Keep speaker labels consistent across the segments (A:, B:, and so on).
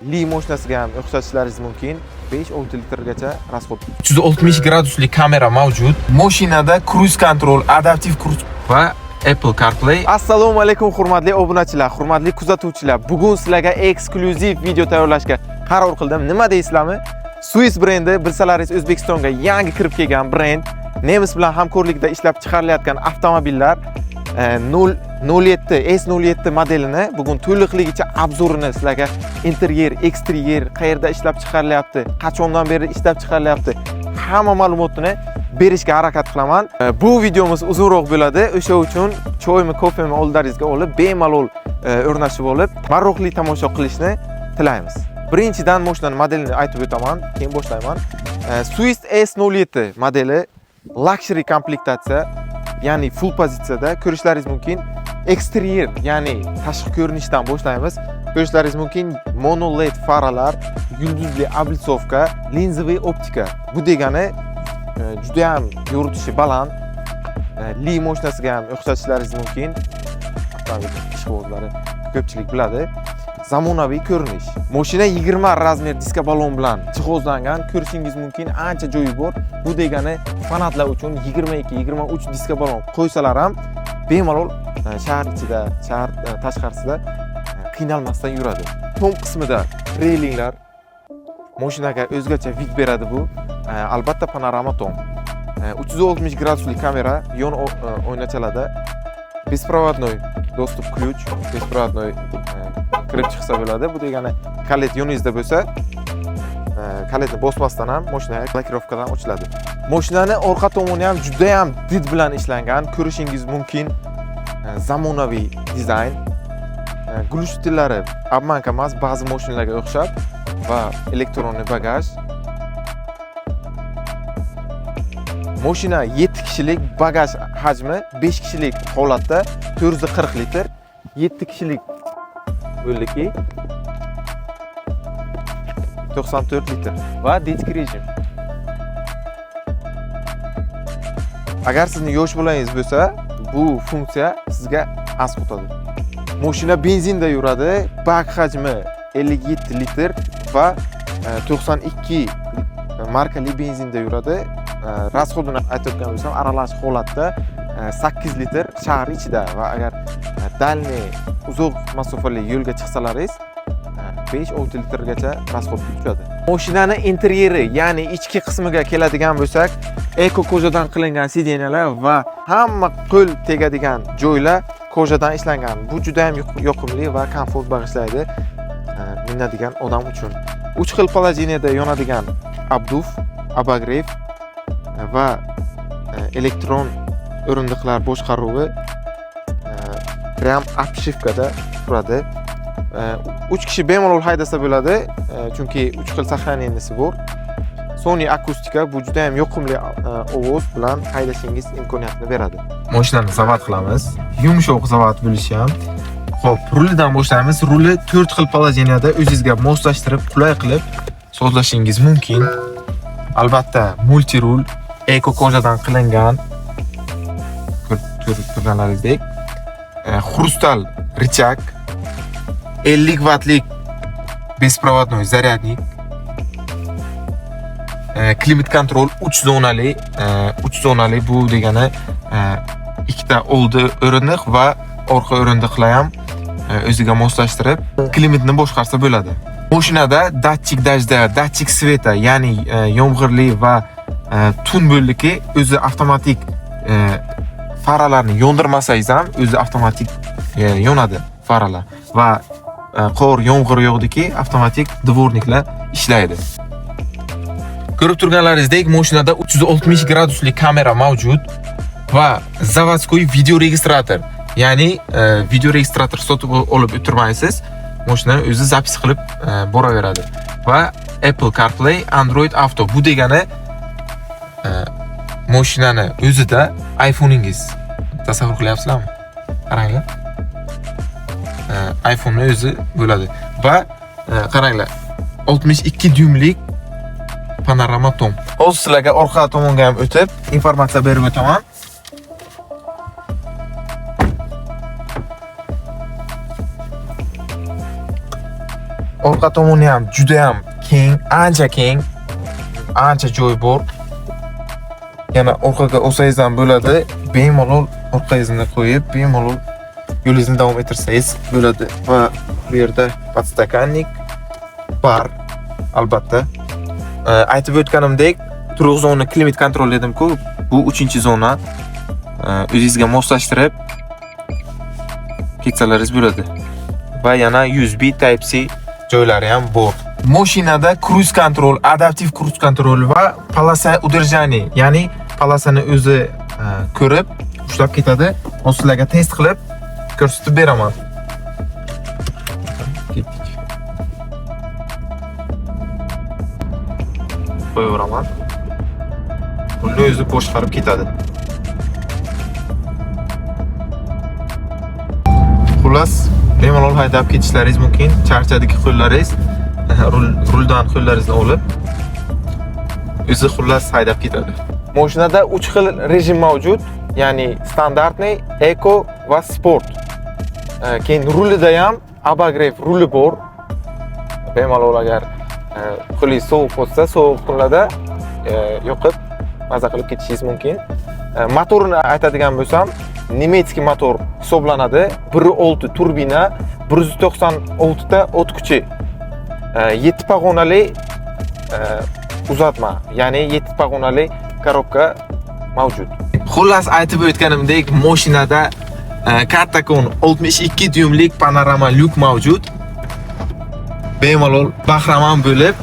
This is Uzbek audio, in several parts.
A: Li mashinasiga ham o'xshatishlaringiz mumkin. 5-6 litrgacha rasxod.
B: 360 gradusli kamera mavjud. Mashinada cruise control, adaptiv cruise va Apple CarPlay.
A: Assalomu alaykum hurmatli obunachilar, hurmatli kuzatuvchilar. Bugun sizlarga eksklyuziv video tayyorlashga qaror qildim. Nima deysizlarmi? Swiss brendi, bilsalaringiz O'zbekistonga yangi kirib kelgan brend. Nemis bilan hamkorlikda ishlab chiqarilayotgan avtomobillar 07 S07 modelini bugun to'liqligicha obzorini sizlarga interyer, eksteryer, qayerda ishlab chiqarilyapti, qachondan beri ishlab chiqarilyapti, hamma ma'lumotni berishga harakat qilaman. Bu videomiz uzunroq bo'ladi. O'sha uchun choymi, kofemi oldingizga olib, bemalol o'rnashib olib, marroqli tomosha qilishni tilaymiz. Birinchidan mashinaning modelini aytib o'taman, keyin boshlayman. Swiss S07 modeli luxury komplektatsiya, ya'ni full pozitsiyada ko'rishlaringiz mumkin. Eksteryer, ya'ni tashqi ko'rinishdan boshlaymiz. Ko'rishlaringiz mumkin mono LED faralar, yulduzli облицовка, linzaviy optika. Bu degani juda ham yoritishi baland. Li mashinasiga ham o'xshatishlaringiz mumkin. Ishqibozlari ko'pchilik biladi. Zamonaviy ko'rinish. Mashina 20 razmer diska balon bilan jihozlangan. Ko'rishingiz mumkin, ancha joyi bor. Bu degani fanatlar uchun 22-23 diska balon qo'ysalar ham bemalol shahar ichida, shahar tashqarisida qiynalmasdan yuradi. Tom qismida reylinglar mashinaga o'zgacha vid beradi bu. Albatta panorama tom. 360 gradusli kamera, yon oynachalarda беспроводной достуp ключ, беспроводной kirib chiqsa bo'ladi. Bu degani kalit yoningizda bo'lsa, kalitni bosmasdan ham mashina blokirovkadan ochiladi. Mashinani orqa tomoni ham juda ham did bilan ishlangan, ko'rishingiz mumkin. Zamonaviy dizayn. Glushitillari обманка emas, ba'zi mashinalarga o'xshab va elektronli bagaj. Mashina 7 kishilik, bagaj hajmi 5 kishilik holatda 440 litr, 7 kishilik bo'ldiki 94 litr va ditki rejim. Agar sizni yosh bolangiz bo'lsa, bu funksiya sizga asqotadi. Mashina benzinda yuradi, bak hajmi 57 litr va 92 markali benzinda yuradi. Rasxodini aytib o'tgan bo'lsam, aralash holatda 8 litr shahar ichida va agar dalniy uzoq masofali yo'lga chiqsalaringiz 5-6 litrgacha rasxod tushadi. Mashinani interyeri, ya'ni ichki qismiga keladigan bo'lsak, eko kojadan qilingan sideniyalar va hamma qo'l tegadigan joylar kojadan ishlangan. Bu juda ham yoqimli va komfort bag'ishlaydi minadigan odam uchun. 3 xil pologeniyada yonadigan abduf, abagrev va elektron o'rindiqlar boshqaruvi prям обшивкада turadi. 3 kishi bemalol haydasa bo'ladi, chunki 3 xil saqlaniyasi bor. Sony akustika bu juda ham yoqimli ovoz bilan haydashingiz imkoniyatini beradi.
B: Mashinani zavod qilamiz. Yumshoq zavod bo'lishi ham. Xo'p, rulidan boshlaymiz. Ruli 4 xil pologeniyada o'zingizga moslashtirib, qulay qilib sozlashingiz mumkin. Albatta, multi rul eko kojadan qilingan. Ko'rib turganlaringizdek, xrustal richak, 50 wattlik беспроводной zaryadnik, klimat kontrol 3 zonali, bu degani ikkita oldi o'rindiq va orqa o'rindiqlar ham o'ziga moslashtirib klimatni boshqarsa bo'ladi. Mashinada datchik dajda, datchik sveta, ya'ni yomg'irli va tun bo'ldiki o'zi avtomatik faralarni yondirmasangiz ham o'zi avtomatik yonadi faralar va qor, yomg'ir yog'diki avtomatik dvorniklar ishlaydi. Ko'rib turganlaringizdek, mashinada 360 gradusli kamera mavjud va zavodskoy video registrator, ya'ni video registrator sotib olib o'tirmaysiz, mashinani o'zi zapis qilib boraveradi va Apple CarPlay, Android Auto. Bu degani mashinani o'zida iPhone'ingiz tasavvur qilyapsizlarmi? Qaranglar. iPhone'ning o'zi bo'ladi va qaranglar, 62 dyumlik panorama tom. Hozir sizlarga orqa tomonga ham o'tib informatsiya berib o'taman. orqa tomoni ham juda ham keng, ancha joy bor. Yana orqaga olsangiz ham bo'ladi. Bemalol orqangizni qo'yib, bemalol yo'lingizni davom ettirsangiz bo'ladi. Va bu yerda podstakannik bar albatta. Aytib o'tganimdek, turuq zona klimat kontrol dedim-ku, bu 3-zona. O'zingizga moslashtirib ketsalaringiz bo'ladi. Va yana USB Type-C joylari ham bor. Mashinada cruise control, adaptiv cruise control va polasa удержания, ya'ni polasani o'zi ko'rib, ushlab ketadi. Men sizlarga test qilib ko'rsatib beraman. Ketdik. Qo'yaveraman. Uni o'zi boshqarib ketadi. Xullas, bemalol haydab ketishlaringiz mumkin. Charchadagi qo'llaringiz ruldan qo'llaringizni olib, o'zi xullas haydab ketadi. Mashinada 3 xil rejim mavjud, ya'ni standartniy, eko va sport. Keyin rulida ham abagrev ruli bor. Bemalol agar qo'lingiz sovuq bo'lsa, sovuq kunlarda yoqib maza qilib ketishingiz mumkin. Motorini aytadigan bo'lsam, nemetskiy motor hisoblanadi. 1.6 turbina, 196 ta o't kuchi. 7 pog'onali uzatma, ya'ni 7 pog'onali korobka mavjud. Xullas aytib o'tganimdek, mashinada kattakon 62 dyumlik panorama lyuk mavjud. Bemalol bahramand bo'lib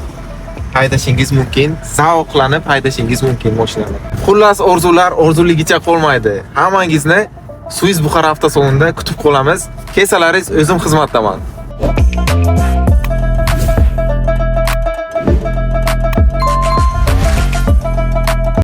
B: haydashingiz mumkin, zavqlanib haydashingiz mumkin mashinani. Xullas orzular orzuligicha qolmaydi. Hammangizni Swiss Buxoro avtosalonida kutib qolamiz. Kelsalaringiz o'zim xizmatdaman.